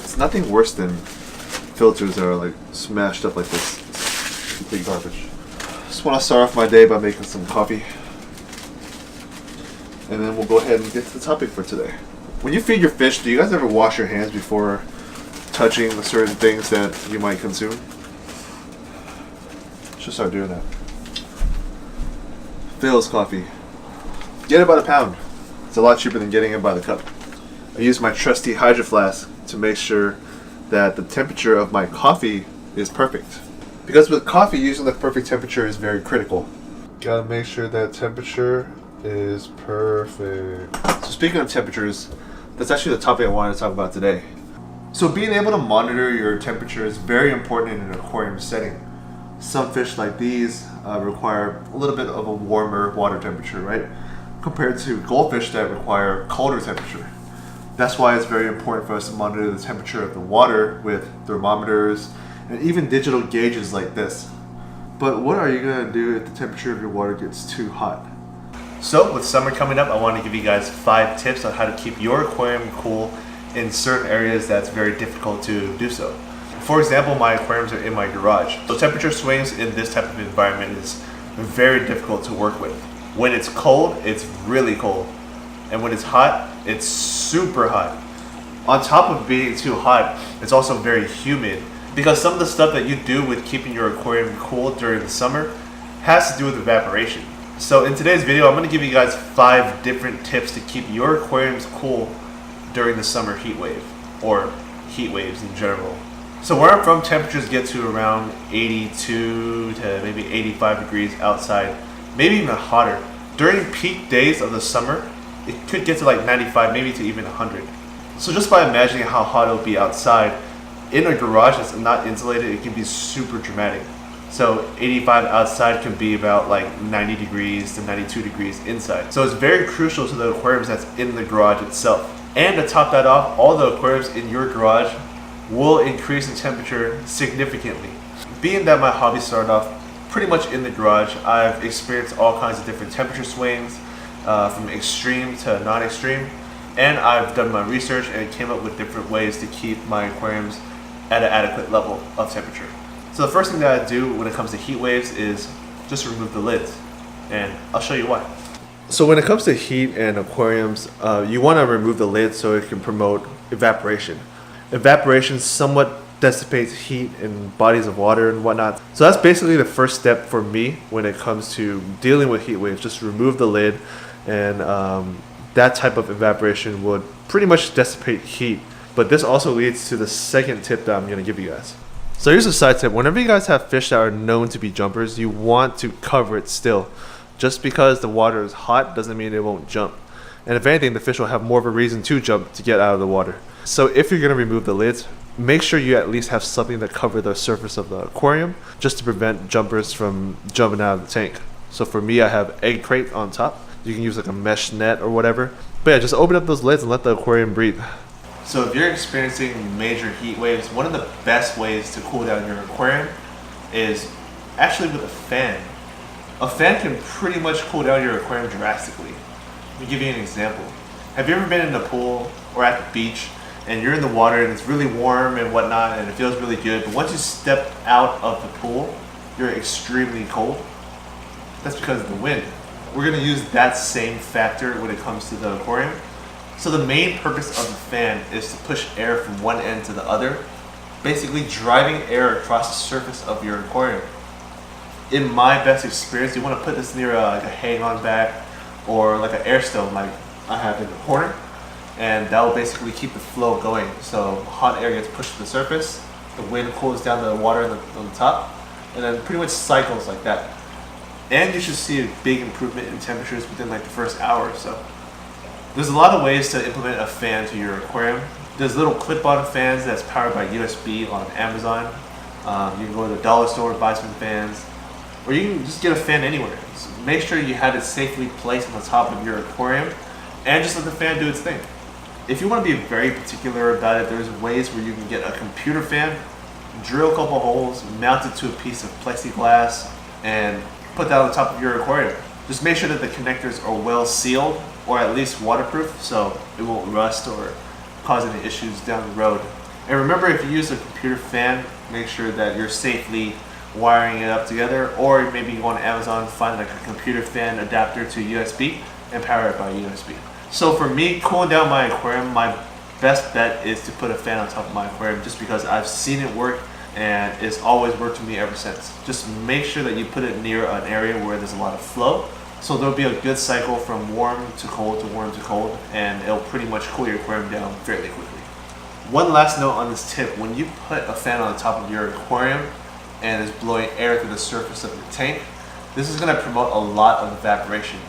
It's nothing worse than filters that are like smashed up like this. It's complete garbage. Just want to start off my day by making some coffee. And then we'll go ahead and get to the topic for today. When you feed your fish, do you guys ever wash your hands before touching certain things that you might consume? Should start doing that. Phil's coffee. Get it by the pound. It's a lot cheaper than getting it by the cup. I use my trusty Hydro Flask to make sure that the temperature of my coffee is perfect. Because with coffee, using the perfect temperature is very critical. Gotta make sure that temperature is perfect. So speaking of temperatures, that's actually the topic I wanted to talk about today. So being able to monitor your temperature is very important in an aquarium setting. Some fish like these require a little bit of a warmer water temperature, right? Compared to goldfish that require colder temperature. That's why it's very important for us to monitor the temperature of the water with thermometers and even digital gauges like this. But what are you gonna do if the temperature of your water gets too hot? So with summer coming up, I want to give you guys 5 tips on how to keep your aquarium cool in certain areas that's very difficult to do so. For example, my aquariums are in my garage. So temperature swings in this type of environment is very difficult to work with. When it's cold, it's really cold. And when it's hot, it's super hot. On top of being too hot, it's also very humid because some of the stuff that you do with keeping your aquarium cool during the summer has to do with evaporation. So in today's video, I'm going to give you guys 5 different tips to keep your aquariums cool during the summer heat wave, or heat waves in general. So where I'm from, temperatures get to around 82 to maybe 85 degrees outside, maybe even hotter. During peak days of the summer, it could get to like 95, maybe to even 100. So just by imagining how hot it'll be outside, in a garage that's not insulated, it can be super dramatic. So 85 outside can be about like 90 degrees to 92 degrees inside. So it's very crucial to the aquariums that's in the garage itself. And to top that off, all the aquariums in your garage will increase in temperature significantly. Being that my hobby started off pretty much in the garage, I've experienced all kinds of different temperature swings, from extreme to non-extreme, and I've done my research and came up with different ways to keep my aquariums at an adequate level of temperature. So the first thing that I do when it comes to heat waves is just remove the lids, and I'll show you why. So when it comes to heat and aquariums, you want to remove the lid so it can promote evaporation. Evaporation somewhat dissipates heat in bodies of water and whatnot. So that's basically the first step for me when it comes to dealing with heat waves. Just remove the lid, and that type of evaporation would pretty much dissipate heat. But this also leads to the second tip that I'm going to give you guys. So here's a side tip. Whenever you guys have fish that are known to be jumpers, you want to cover it still. Just because the water is hot doesn't mean it won't jump. And if anything, the fish will have more of a reason to jump to get out of the water. So if you're going to remove the lids, make sure you at least have something to cover the surface of the aquarium just to prevent jumpers from jumping out of the tank. So for me, I have egg crate on top. You can use like a mesh net or whatever. But yeah, just open up those lids and let the aquarium breathe. So if you're experiencing major heat waves, one of the best ways to cool down your aquarium is actually with a fan. A fan can pretty much cool down your aquarium drastically. Let me give you an example. Have you ever been in the pool or at the beach and you're in the water and it's really warm and whatnot and it feels really good, but once you step out of the pool, you're extremely cold? That's because of the wind. We're going to use that same factor when it comes to the aquarium. So the main purpose of the fan is to push air from one end to the other, basically driving air across the surface of your aquarium. In my best experience, you want to put this near like a hang-on back or like an air stone like I have in the corner, and that will basically keep the flow going. So hot air gets pushed to the surface, the wind cools down the water on the top, and then pretty much cycles like that. And you should see a big improvement in temperatures within like the first hour or so. There's a lot of ways to implement a fan to your aquarium. There's little clip-on fans that's powered by USB on Amazon. You can go to the dollar store and buy some fans, or you can just get a fan anywhere. So make sure you have it safely placed on the top of your aquarium and just let the fan do its thing. If you want to be very particular about it, there's ways where you can get a computer fan, drill a couple holes, mount it to a piece of plexiglass, and put that on the top of your aquarium. Just make sure that the connectors are well sealed, or at least waterproof, so it won't rust or cause any issues down the road. And remember, if you use a computer fan, make sure that you're safely wiring it up together, or maybe you go on Amazon, find like a computer fan adapter to USB and power it by USB. So for me, cooling down my aquarium, my best bet is to put a fan on top of my aquarium, just because I've seen it work and it's always worked for me ever since. Just make sure that you put it near an area where there's a lot of flow, so there'll be a good cycle from warm to cold to warm to cold, and it'll pretty much cool your aquarium down fairly quickly. One last note on this tip: when you put a fan on the top of your aquarium and is blowing air through the surface of your tank, this is going to promote a lot of evaporation.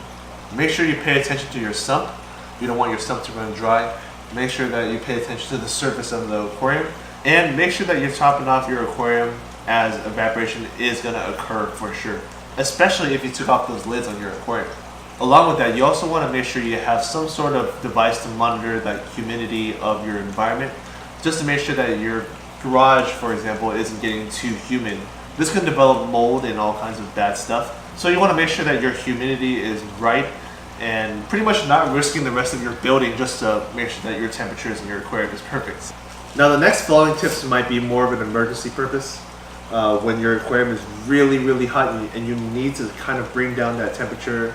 Make sure you pay attention to your sump. You don't want your sump to run dry. Make sure that you pay attention to the surface of the aquarium, and make sure that you're topping off your aquarium as evaporation is going to occur for sure, especially if you took off those lids on your aquarium. Along with that, you also want to make sure you have some sort of device to monitor the humidity of your environment, just to make sure that your garage, for example, isn't getting too humid. This can develop mold and all kinds of bad stuff. So you want to make sure that your humidity is right, and pretty much not risking the rest of your building just to make sure that your temperatures in your aquarium is perfect. Now the next following tips might be more of an emergency purpose. When your aquarium is really hot and you need to kind of bring down that temperature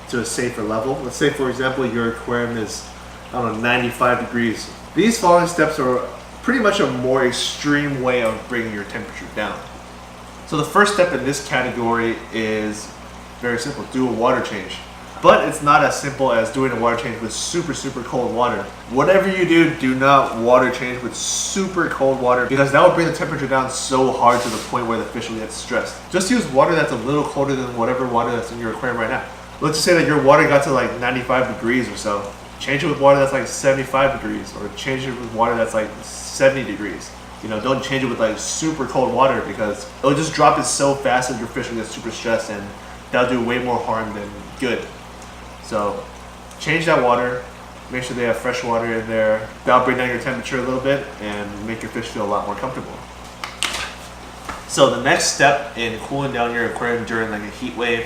to a safer level. Let's say, for example, your aquarium is, I don't know, 95 degrees. These following steps are pretty much a more extreme way of bringing your temperature down. So the first step in this category is very simple: do a water change. But it's not as simple as doing a water change with super cold water. Whatever you do, do not water change with super cold water, because that will bring the temperature down so hard to the point where the fish will get stressed. Just use water that's a little colder than whatever water that's in your aquarium right now. Let's just say that your water got to like 95 degrees or so. Change it with water that's like 75 degrees, or change it with water that's like 70 degrees. You know, don't change it with like super cold water, because it'll just drop it so fast that your fish will get super stressed, and that'll do way more harm than good. So change that water, make sure they have fresh water in there. That'll bring down your temperature a little bit and make your fish feel a lot more comfortable. So the next step in cooling down your aquarium during like a heat wave,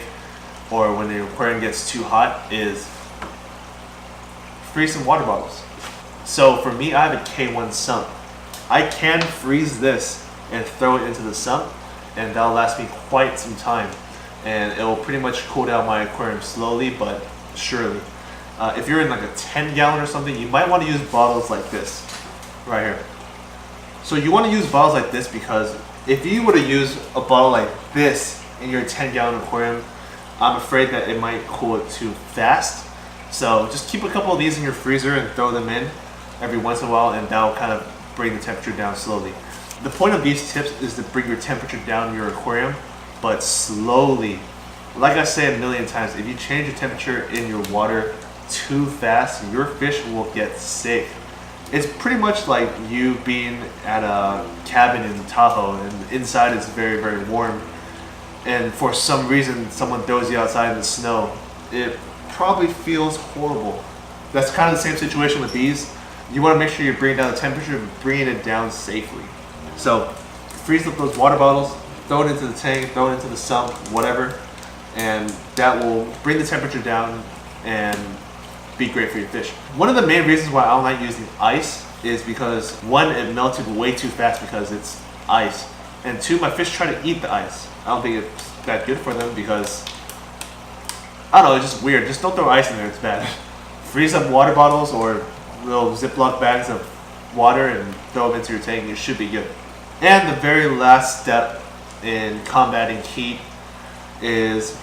or when the aquarium gets too hot, is freeze some water bottles. So for me, I have a K1 sump. I can freeze this and throw it into the sump, and that'll last me quite some time, and it will pretty much cool down my aquarium slowly but surely. If you're in like a 10-gallon or something, you might want to use bottles like this right here. So you want to use bottles like this, because if you were to use a bottle like this in your 10-gallon aquarium, I'm afraid that it might cool it too fast. So just keep a couple of these in your freezer and throw them in every once in a while, and that'll kind of bring the temperature down slowly. The point of these tips is to bring your temperature down in your aquarium, but slowly. Like I say a million times, if you change the temperature in your water too fast, your fish will get sick. It's pretty much like you being at a cabin in Tahoe and inside is very warm, and for some reason someone throws you outside in the snow. It probably feels horrible. That's kind of the same situation with these. You want to make sure you're bringing down the temperature, but bringing it down safely. So freeze up those water bottles, throw it into the tank, throw it into the sump, whatever, and that will bring the temperature down and be great for your fish. One of the main reasons why I don't like using ice is because, one, it melted way too fast because it's ice, and two, my fish try to eat the ice. I don't think it's that good for them, because I don't know, it's just weird. Just don't throw ice in there, it's bad. Freeze up water bottles or little Ziploc bags of water and throw them into your tank, and you should be good. And the very last step in combating heat is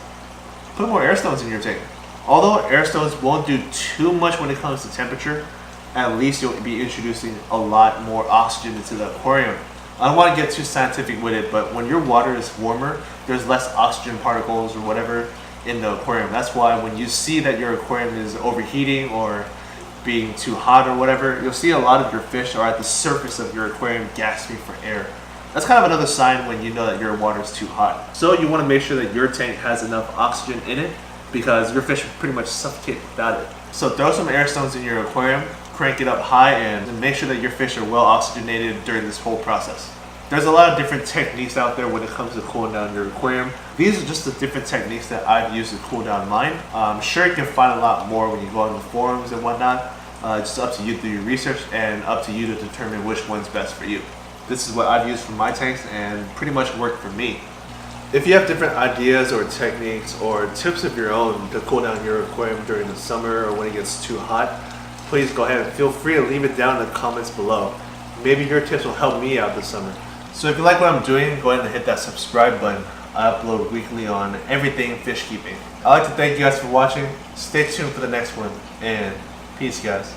put more air stones in your tank. Although air stones won't do too much when it comes to temperature, at least you'll be introducing a lot more oxygen into the aquarium. I don't want to get too scientific with it, but when your water is warmer, there's less oxygen particles or whatever in the aquarium. That's why when you see that your aquarium is overheating or being too hot or whatever, you'll see a lot of your fish are at the surface of your aquarium gasping for air. That's kind of another sign when you know that your water is too hot. So you want to make sure that your tank has enough oxygen in it, because your fish will pretty much suffocate without it. So throw some air stones in your aquarium, crank it up high, and make sure that your fish are well oxygenated during this whole process. There's a lot of different techniques out there when it comes to cooling down your aquarium. These are just the different techniques that I've used to cool down mine. I'm sure you can find a lot more when you go on the forums and whatnot. Just up to you to do your research and up to you to determine which one's best for you. This is what I've used for my tanks and pretty much worked for me. If you have different ideas or techniques or tips of your own to cool down your aquarium during the summer or when it gets too hot, please go ahead and feel free to leave it down in the comments below. Maybe your tips will help me out this summer. So if you like what I'm doing, go ahead and hit that subscribe button. I upload weekly on everything fish keeping. I'd like to thank you guys for watching. Stay tuned for the next one, and peace, guys.